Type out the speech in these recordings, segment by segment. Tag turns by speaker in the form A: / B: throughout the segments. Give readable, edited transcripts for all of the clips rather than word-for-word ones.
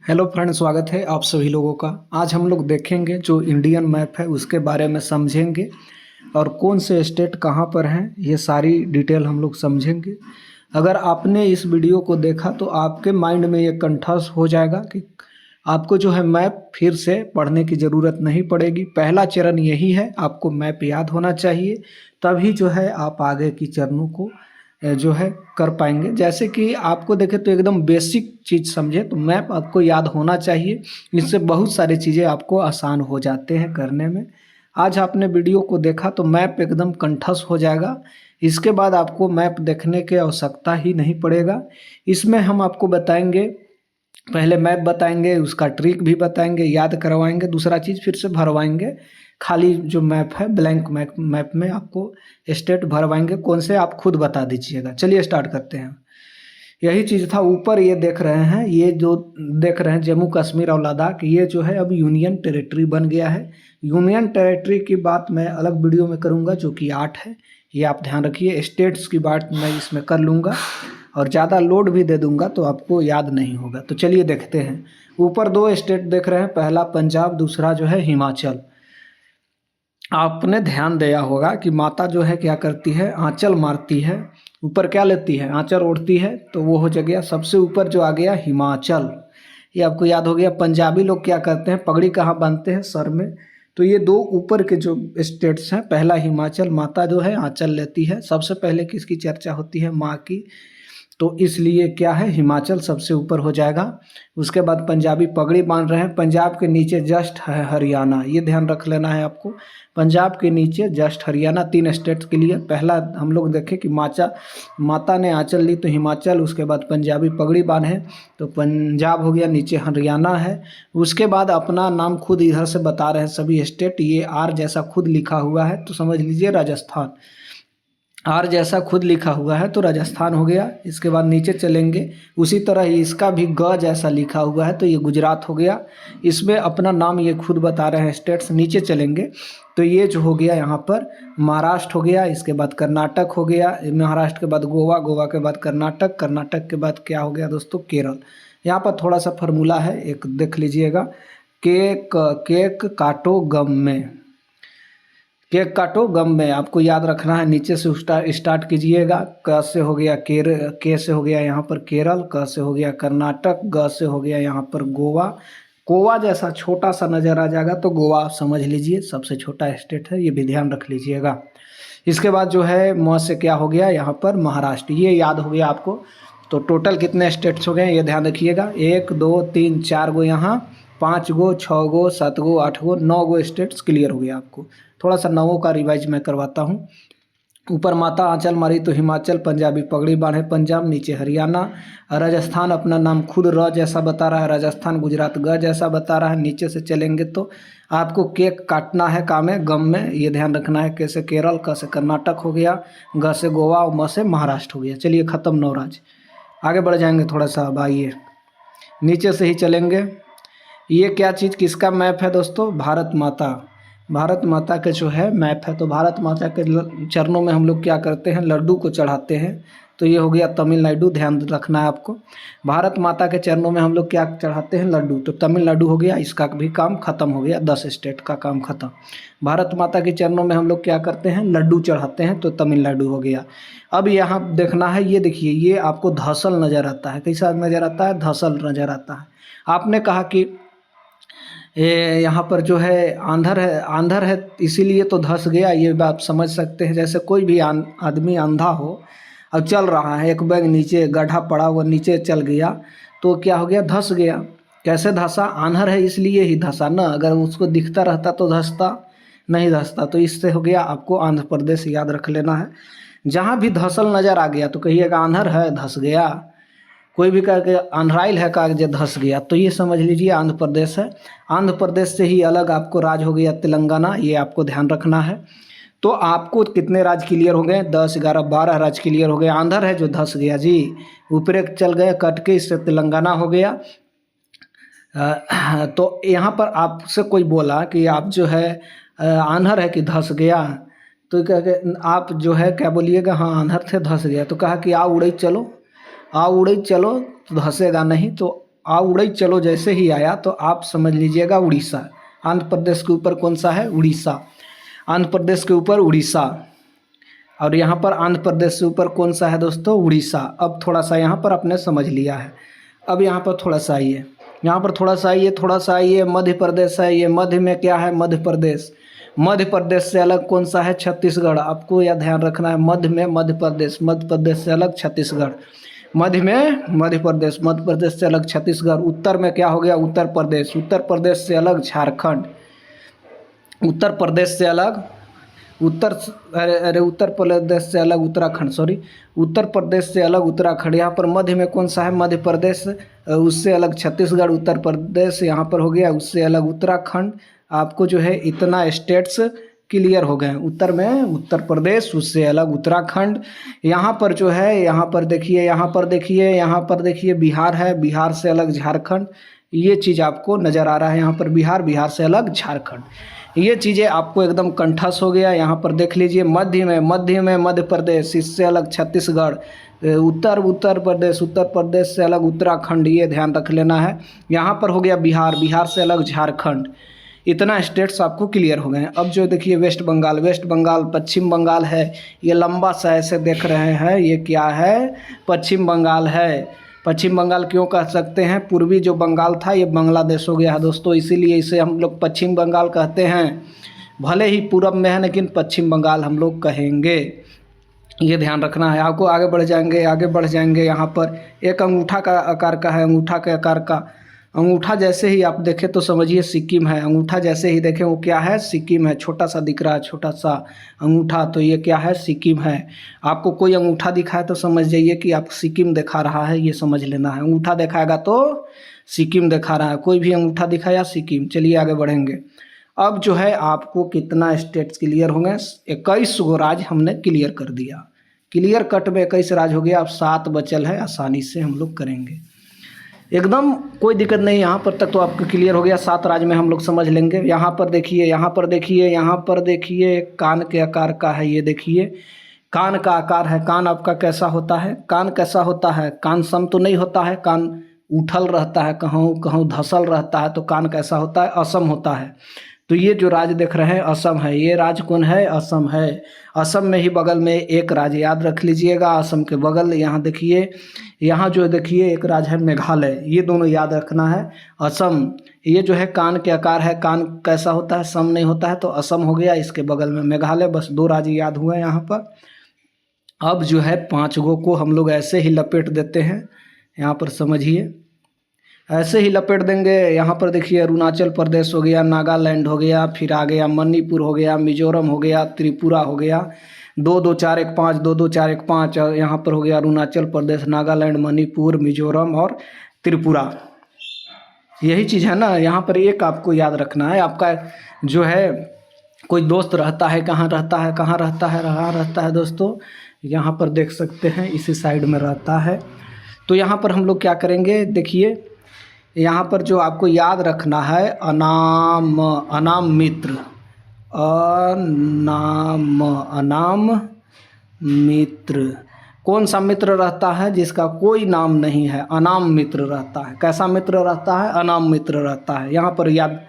A: Hello friend, स्वागत है आप सभी लोगों का। आज हम लोग देखेंगे जो इंडियन मैप है उसके बारे में समझेंगे और कौन से स्टेट कहाँ पर हैं ये सारी डिटेल हम लोग समझेंगे। अगर आपने इस वीडियो को देखा तो आपके माइंड में ये कंठस्थ हो जाएगा कि आपको जो है मैप फिर से पढ़ने की ज़रूरत नहीं पड़ेगी। पहला चरण यही है, आपको मैप याद होना चाहिए, तभी जो है आप आगे की चरणों को जो है कर पाएंगे। जैसे कि आपको देखें तो एकदम बेसिक चीज़ समझे तो मैप आपको याद होना चाहिए। इससे बहुत सारी चीज़ें आपको आसान हो जाते हैं करने में। आज आपने वीडियो को देखा तो मैप एकदम कंठस्थ हो जाएगा। इसके बाद आपको मैप देखने की आवश्यकता ही नहीं पड़ेगा। इसमें हम आपको बताएंगे, पहले मैप बताएंगे, उसका ट्रिक भी बताएंगे, याद करवाएंगे, दूसरा चीज़ फिर से भरवाएंगे। खाली जो मैप है ब्लैंक मैप में आपको स्टेट भरवाएंगे, कौन से आप खुद बता दीजिएगा। चलिए स्टार्ट करते हैं। यही चीज़ था। ऊपर ये देख रहे हैं, ये जो देख रहे हैं जम्मू कश्मीर और लद्दाख, ये जो है अब यूनियन टेरिटरी बन गया है। यूनियन टेरिटरी की बात मैं अलग वीडियो में करूँगा जो कि 8 है, ये आप ध्यान रखिए। स्टेट्स की बात मैं इसमें कर लूँगा और ज़्यादा लोड भी दे दूँगा तो आपको याद नहीं होगा। तो चलिए देखते हैं। ऊपर 2 स्टेट देख रहे हैं, पहला पंजाब, दूसरा जो है हिमाचल। आपने ध्यान दिया होगा कि माता जो है क्या करती है, आंचल मारती है, ऊपर क्या लेती है, आंचल ओढ़ती है, तो वो हो गया सबसे ऊपर जो आ गया हिमाचल। ये आपको याद हो गया। पंजाबी लोग क्या करते हैं, पगड़ी कहाँ बांधते हैं, सर में। तो ये 2 ऊपर के जो स्टेट्स हैं, पहला हिमाचल, माता जो है आंचल लेती है। सबसे पहले किसकी चर्चा होती है, माँ की। तो इसलिए क्या है, हिमाचल सबसे ऊपर हो जाएगा। उसके बाद पंजाबी पगड़ी बांध रहे हैं। पंजाब के नीचे जस्ट है हरियाणा, ये ध्यान रख लेना है आपको। पंजाब के नीचे जस्ट हरियाणा। 3 स्टेट्स के लिए पहला हम लोग देखें कि माता ने आंचल ली तो हिमाचल, उसके बाद पंजाबी पगड़ी बांधे तो पंजाब हो गया, नीचे हरियाणा है। उसके बाद अपना नाम खुद इधर से बता रहे हैं सभी स्टेट। ये आर जैसा खुद लिखा हुआ है तो समझ लीजिए राजस्थान। आर जैसा खुद लिखा हुआ है तो राजस्थान हो गया। इसके बाद नीचे चलेंगे, उसी तरह ही इसका भी ग जैसा लिखा हुआ है तो ये गुजरात हो गया। इसमें अपना नाम ये खुद बता रहे हैं स्टेट्स। नीचे चलेंगे तो ये जो हो गया यहाँ पर महाराष्ट्र हो गया। इसके बाद कर्नाटक हो गया, महाराष्ट्र के बाद गोवा, गोवा के बाद कर्नाटक, कर्नाटक के बाद क्या हो गया दोस्तों, केरल। यहाँ पर थोड़ा सा फार्मूला है, एक देख लीजिएगा। केक काटो गम में, केक काटो गम में आपको याद रखना है। नीचे से स्टार्ट कीजिएगा। क से हो गया के से हो गया यहाँ पर केरल, क से हो गया कर्नाटक, ग से हो गया यहाँ पर गोवा। गोवा जैसा छोटा सा नज़र आ जाएगा तो गोवा आप समझ लीजिए सबसे छोटा स्टेट है, ये भी ध्यान रख लीजिएगा। इसके बाद जो है म से क्या हो गया यहाँ पर महाराष्ट्र, ये याद हो गया आपको। तो टोटल कितने स्टेट्स हो गए ये ध्यान रखिएगा। 1 2 3 4 गो यहाँ, 5 गो, 6 गो, 7 गो, 8 गो, 9 गो स्टेट्स क्लियर हो गया आपको। थोड़ा सा 9 का रिवाइज मैं करवाता हूँ। ऊपर माता आंचल मारी तो हिमाचल, पंजाबी पगड़ी बांधे पंजाब, नीचे हरियाणा। राजस्थान अपना नाम खुद र जैसा बता रहा है राजस्थान, गुजरात ग जैसा बता रहा है। नीचे से चलेंगे तो आपको केक काटना है काम है गम में, ये ध्यान रखना है। के से केरल, क से कर्नाटक हो गया, ग से गोवा और म से महाराष्ट्र हो गया। चलिए खत्म 9 राज्य। आगे बढ़ जाएंगे थोड़ा सा। अब आइए नीचे से ही चलेंगे। ये क्या चीज़ किसका मैप है दोस्तों, भारत माता। भारत माता के जो है मैप है। तो भारत माता के चरणों में हम लोग क्या करते हैं, लड्डू को चढ़ाते हैं। तो ये हो गया तमिलनाडु, ध्यान रखना है आपको। भारत माता के चरणों में हम लोग क्या चढ़ाते हैं, लड्डू। तो तमिलनाडु हो गया, इसका भी काम खत्म हो गया, 10 स्टेट का काम खत्म। भारत माता के चरणों में हम लोग क्या करते हैं, लड्डू चढ़ाते हैं, तो तमिलनाडु हो गया। अब यहाँ देखना है, ये देखिए, ये आपको धसल नज़र आता है। कैसा नज़र आता है, धसल नज़र आता है। आपने कहा कि ये यहाँ पर जो है आंधर है इसीलिए तो धंस गया, ये बात समझ सकते हैं। जैसे कोई भी आदमी अंधा हो, अब चल रहा है, एक बैग नीचे गड्ढा पड़ा, वो नीचे चल गया तो क्या हो गया, धंस गया। कैसे धंसा, आंधर है इसलिए ही धंसा ना, अगर उसको दिखता रहता तो धंसता नहीं, धंसता। तो इससे हो गया आपको आंध्र प्रदेश याद रख लेना है। जहाँ भी धसल नज़र आ गया तो कहिएगा आंधर है, धंस गया। कोई भी करके अंधराइल है कागज धंस गया, तो ये समझ लीजिए आंध्र प्रदेश है। आंध्र प्रदेश से ही अलग आपको राज्य हो गया तेलंगाना, ये आपको ध्यान रखना है। तो आपको कितने राज्य क्लियर हो गए, 10 11 12 राज्य क्लियर हो गए। आंध्र है जो धंस गया जी, ऊपर चल गए कट के, इससे तेलंगाना हो गया। तो यहाँ पर आपसे कोई बोला कि आप जो है आंध्र है कि धंस गया, तो क्या आप जो है क्या बोलिएगा, हाँ आंध्र थे धंस गया। तो कहा कि आ उड़ई चलो, आ उड़ई चलो तो धंसेगा नहीं। तो उड़ई चलो जैसे ही आया तो आप समझ लीजिएगा उड़ीसा। आंध्र प्रदेश के ऊपर कौन सा है? उड़ीसा। आंध्र प्रदेश के ऊपर उड़ीसा, और यहाँ पर आंध्र प्रदेश से ऊपर कौन सा है दोस्तों? उड़ीसा। अब थोड़ा सा यहाँ पर आपने समझ लिया है। अब यहाँ पर थोड़ा सा आइए, यहाँ पर थोड़ा सा आइए, मध्य प्रदेश है। ये मध्य में क्या है? मध्य प्रदेश। मध्य प्रदेश से अलग कौन सा है? छत्तीसगढ़। आपको यह ध्यान रखना है, मध्य में मध्य प्रदेश, मध्य प्रदेश से अलग छत्तीसगढ़। मध्य में मध्य प्रदेश, मध्य प्रदेश से अलग छत्तीसगढ़। उत्तर में क्या हो गया? उत्तर प्रदेश। उत्तर प्रदेश से अलग झारखंड। उत्तर प्रदेश से अलग उत्तर प्रदेश से अलग उत्तराखंड, सॉरी, उत्तर प्रदेश से अलग उत्तराखंड। यहाँ पर मध्य में कौन सा है? मध्य प्रदेश। उससे अलग छत्तीसगढ़। उत्तर प्रदेश यहाँ पर हो गया, उससे अलग उत्तराखंड। आपको जो है इतना स्टेट्स क्लियर हो गए। उत्तर में उत्तर प्रदेश, उससे अलग उत्तराखंड। यहाँ पर जो है, यहाँ पर देखिए, यहाँ पर देखिए, यहाँ पर देखिए बिहार है, बिहार से अलग झारखंड। ये चीज़ आपको नज़र आ रहा है, यहाँ पर बिहार, बिहार से अलग झारखंड। ये चीज़ें आपको एकदम कंठस्थ हो गया। यहाँ पर देख लीजिए, मध्य में मध्य प्रदेश, इससे अलग छत्तीसगढ़। उत्तर प्रदेश से अलग उत्तराखंड। ये ध्यान रख लेना है। यहाँ पर हो गया बिहार, बिहार से अलग झारखंड। इतना स्टेट्स आपको क्लियर हो गए हैं। अब जो देखिए वेस्ट बंगाल, पश्चिम बंगाल है। ये लंबा सा ऐसे देख रहे हैं, ये क्या है? पश्चिम बंगाल है। पश्चिम बंगाल क्यों कह सकते हैं? पूर्वी जो बंगाल था ये बांग्लादेश हो गया है दोस्तों, इसीलिए इसे हम लोग पश्चिम बंगाल कहते हैं। भले ही पूरब में है, लेकिन पश्चिम बंगाल हम लोग कहेंगे। ये ध्यान रखना है आपको। आगे बढ़ जाएंगे। यहाँ पर एक अंगूठा का आकार का है, अंगूठा के आकार का। अंगूठा जैसे ही आप देखें तो समझिए सिक्किम है। अंगूठा जैसे ही देखें वो क्या है? सिक्किम है। छोटा सा दिख रहा है, छोटा सा अंगूठा, तो ये क्या है? सिक्किम है। आपको कोई अंगूठा दिखाए तो समझ जाइए कि आप सिक्किम दिखा रहा है, ये समझ लेना है। अंगूठा दिखाएगा तो सिक्किम दिखा रहा है, कोई भी अंगूठा दिखाया सिक्किम। चलिए आगे बढ़ेंगे। अब जो है आपको कितना स्टेट्स क्लियर होंगे? 21 गो राज्य हमने क्लियर कर दिया। क्लियर कट में 21 राज्य हो गया। अब 7 बचल है, आसानी से हम लोग करेंगे, एकदम कोई दिक्कत नहीं। यहाँ पर तक तो आपको क्लियर हो गया। 7 राज्य में हम लोग समझ लेंगे। यहाँ पर देखिए, यहाँ पर देखिए, यहाँ पर देखिए, कान के आकार का है। ये देखिए कान का आकार है। कान आपका कैसा होता है? कान कैसा होता है? कान सम तो नहीं होता है, कान उठल रहता है, कहूँ कहूँ धसल रहता है, तो कान कैसा होता है? असम होता है। तो ये जो राज्य देख रहे हैं असम है। ये राज्य कौन है? असम है। असम में ही बगल में एक राज्य याद रख लीजिएगा। असम के बगल यहाँ देखिए, यहाँ जो देखिए एक राज्य है मेघालय। ये दोनों याद रखना है। असम, ये जो है कान के आकार है। कान कैसा होता है? सम नहीं होता है, तो असम हो गया। इसके बगल में मेघालय। बस 2 राज्य याद हुए यहाँ पर। अब जो है 5 गो को हम लोग ऐसे ही लपेट देते हैं। यहाँ पर समझिए, ऐसे ही लपेट देंगे। यहाँ पर देखिए अरुणाचल प्रदेश हो गया, नागालैंड हो गया, फिर आ गया मणिपुर हो गया, मिजोरम हो गया, त्रिपुरा हो गया। 2 2 4 1 5, 2 2 4 1 5। और यहाँ पर हो गया अरुणाचल प्रदेश, नागालैंड, मणिपुर, मिजोरम और त्रिपुरा। यही चीज़ है ना। यहाँ पर एक आपको याद रखना है। आपका जो है कोई दोस्त रहता है, कहाँ रहता है दोस्तों? यहाँ पर देख सकते हैं, इसी साइड में रहता है। तो यहाँ पर हम लोग क्या करेंगे? देखिए यहाँ पर जो आपको याद रखना है, अनाम मित्र, अनाम मित्र। कौन सा मित्र रहता है? जिसका कोई नाम नहीं है, अनाम मित्र रहता है। कैसा मित्र रहता है? अनाम मित्र रहता है। यहाँ पर याद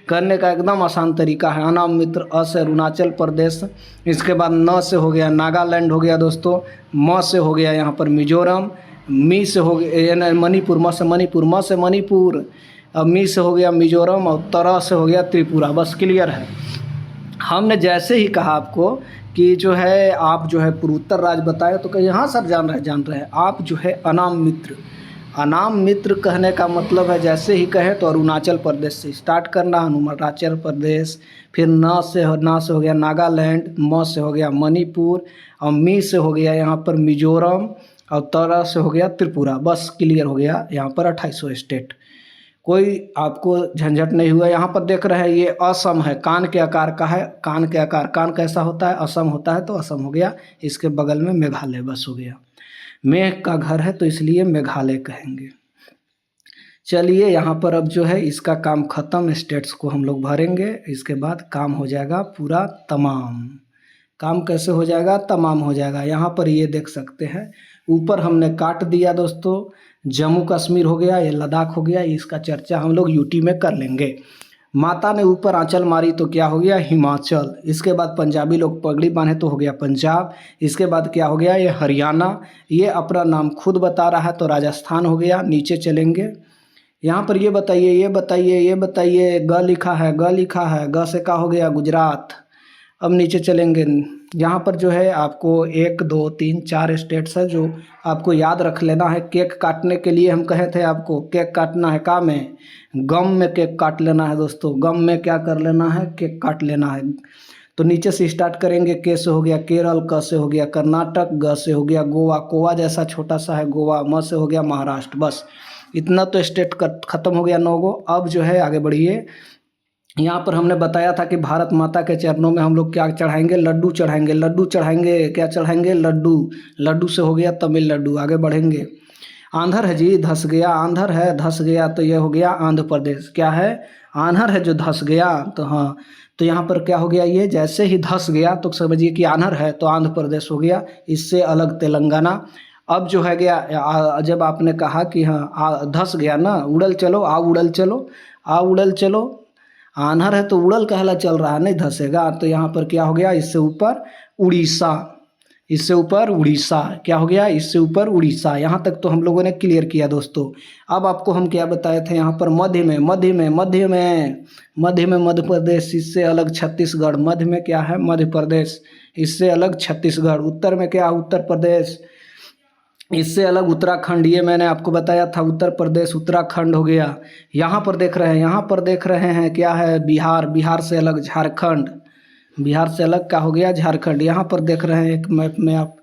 A: करने का एकदम आसान तरीका है। अनाम मित्र, अ से अरुणाचल प्रदेश, इसके बाद न से हो गया नागालैंड हो गया दोस्तों, म से हो गया यहाँ पर मिजोरम, मी से हो गया मणिपुर, म से मणिपुर, अब मी से हो गया मिजोरम, और तरह से हो गया त्रिपुरा। बस क्लियर है। हमने जैसे ही कहा आपको कि जो है आप जो है पूर्वोत्तर राज्य बताए, तो कहीं हाँ सर जान रहे हैं। आप जो है अनाम मित्र कहने का मतलब है, जैसे ही कहें तो अरुणाचल प्रदेश से स्टार्ट करना। अरुणाचल प्रदेश, फिर ना से हो गया नागालैंड, म से हो गया मणिपुर, और मी से हो गया यहाँ पर मिजोरम, और तरह से हो गया त्रिपुरा। बस क्लियर हो गया। यहाँ पर 2800 स्टेट, कोई आपको झंझट नहीं हुआ। यहाँ पर देख रहे हैं ये असम है, कान के आकार का है। कान के आकार, कान कैसा होता है? असम होता है, तो असम हो गया। इसके बगल में मेघालय, बस हो गया। मेघ का घर है तो इसलिए मेघालय कहेंगे। चलिए यहाँ पर अब जो है इसका काम खत्म। स्टेट्स को हम लोग भरेंगे, इसके बाद काम हो जाएगा पूरा तमाम। काम कैसे हो जाएगा? तमाम हो जाएगा। यहाँ पर ये देख सकते हैं, ऊपर हमने काट दिया दोस्तों। जम्मू कश्मीर हो गया, ये लद्दाख हो गया, इसका चर्चा हम लोग यूटी में कर लेंगे। माता ने ऊपर आंचल मारी तो क्या हो गया, हिमाचल। इसके बाद पंजाबी लोग पगड़ी बांधे तो हो गया पंजाब। इसके बाद क्या हो गया, ये हरियाणा। ये अपना नाम खुद बता रहा है तो राजस्थान हो गया। नीचे चलेंगे, यहाँ पर ये बताइए, ये बताइए, ये बताइए, ग लिखा है, ग लिखा है, ग से का हो गया, गुजरात। अब नीचे चलेंगे, यहाँ पर जो है आपको 1 2 3 4 स्टेट्स है जो आपको याद रख लेना है। केक काटने के लिए हम कहे थे आपको, केक काटना है का में, गम में केक काट लेना है दोस्तों। गम में क्या कर लेना है, केक काट लेना है। तो नीचे से स्टार्ट करेंगे। के से हो गया केरल, क से हो गया कर्नाटक, ग से हो गया गोवा, कोवा जैसा छोटा सा है गोवा, म से हो गया महाराष्ट्र। बस इतना तो स्टेट खत्म हो गया 9 गो। अब जो है आगे बढ़िए, यहाँ पर हमने बताया था कि भारत माता के चरणों में हम लोग क्या चढ़ाएंगे, लड्डू चढ़ाएंगे। लड्डू चढ़ाएंगे, क्या चढ़ाएंगे, लड्डू। लड्डू से हो गया तमिलनाडु। आगे बढ़ेंगे, आंध्र है जी, धस गया। आंध्र है, धस गया तो ये हो गया आंध्र प्रदेश। क्या है, आंध्र है जो धस गया, तो हाँ, तो यहाँ पर क्या हो गया, ये जैसे ही धस गया तो समझिए कि आंध्र है तो आंध्र प्रदेश हो गया। इससे अलग तेलंगाना। अब जो है गया, जब आपने कहा कि हाँ धस गया ना, उड़ल चलो, उड़ल चलो, उड़ल चलो। आन्हर है तो उड़ल कहला चल रहा है, नहीं धसेगा। तो यहाँ पर क्या हो गया, इससे ऊपर उड़ीसा। इससे ऊपर उड़ीसा क्या हो गया, इससे ऊपर उड़ीसा। यहाँ तक तो हम लोगों ने क्लियर किया दोस्तों। अब आपको हम क्या बताए थे, यहाँ पर मध्य में, मध्य में, मध्य में, मध्य में मध्य प्रदेश। इससे अलग छत्तीसगढ़। मध्य में क्या है, मध्य प्रदेश। इससे अलग छत्तीसगढ़। उत्तर में क्या, उत्तर प्रदेश। इससे अलग उत्तराखंड। ये मैंने आपको बताया था, उत्तर प्रदेश उत्तराखंड हो गया। यहाँ पर देख रहे हैं, यहाँ पर देख रहे हैं क्या है, बिहार। बिहार से अलग झारखंड। बिहार से अलग क्या हो गया, झारखंड। यहाँ पर देख रहे हैं एक मैप में आप,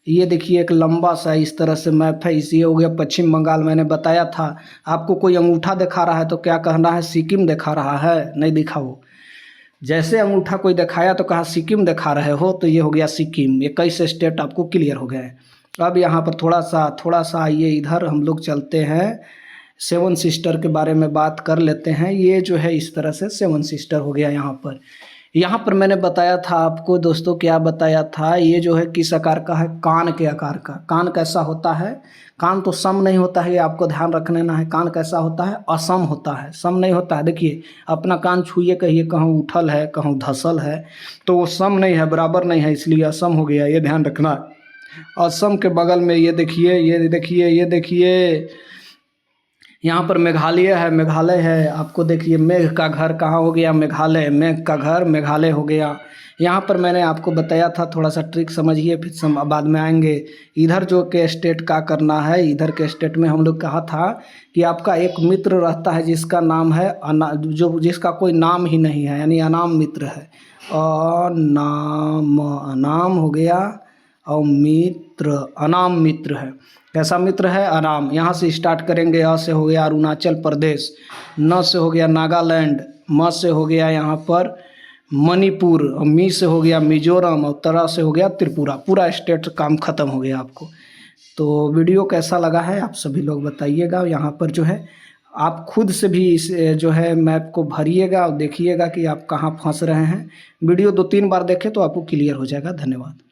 A: ये देखिए एक लंबा सा इस तरह से मैप है। इसी हो गया पश्चिम बंगाल। मैंने बताया था आपको, कोई अंगूठा दिखा रहा है तो क्या कहना है, सिक्किम दिखा रहा है, नहीं दिखा वो। जैसे अंगूठा कोई दिखाया तो कहा सिक्किम दिखा रहे हो, तो ये हो गया सिक्किम। 21 स्टेट आपको क्लियर हो गए। अब यहाँ पर थोड़ा सा आइए इधर, हम लोग चलते हैं 7 सिस्टर के बारे में बात कर लेते हैं। ये जो है इस तरह से 7 सिस्टर हो गया। यहाँ पर मैंने बताया था आपको दोस्तों, क्या बताया था, ये जो है किस आकार का है, कान के आकार का। कान कैसा होता है, कान तो सम नहीं होता है, ये आपको ध्यान रख लेना है। कान कैसा होता है, असम होता है, सम नहीं होता है। देखिए अपना कान छुइए, कहिए कहूँ उठल है, कहूँ धसल है, तो वो सम नहीं है, बराबर नहीं है, इसलिए असम हो गया। ये ध्यान रखना है। असम के बगल में ये देखिए, ये देखिए, ये देखिए, यहाँ पर मेघालय है, मेघालय है। आपको देखिए मेघ का घर कहाँ हो गया, मेघालय। मेघ का घर मेघालय हो गया। यहाँ पर मैंने आपको बताया था, थोड़ा सा ट्रिक समझिए, फिर बाद में आएंगे। इधर जो के स्टेट का करना है, इधर के स्टेट में हम लोग कहा था कि आपका एक मित्र रहता है जिसका नाम है जिसका कोई नाम ही नहीं है, यानी अनाम मित्र है। अनाम, अनाम हो गया, और मित्र, अनाम मित्र है। कैसा मित्र है, अनाम। यहाँ से स्टार्ट करेंगे। अ से हो गया अरुणाचल प्रदेश, न से हो गया नागालैंड, म से हो गया यहाँ पर मणिपुर, और मी से हो गया मिजोरम, और तरा से हो गया त्रिपुरा। पूरा स्टेट काम खत्म हो गया आपको। तो वीडियो कैसा लगा है आप सभी लोग बताइएगा। यहाँ पर जो है आप खुद से भी इस जो है मैप को भरिएगा और देखिएगा कि आप कहाँ फंस रहे हैं। वीडियो 2-3 बार देखें तो आपको क्लियर हो जाएगा। धन्यवाद।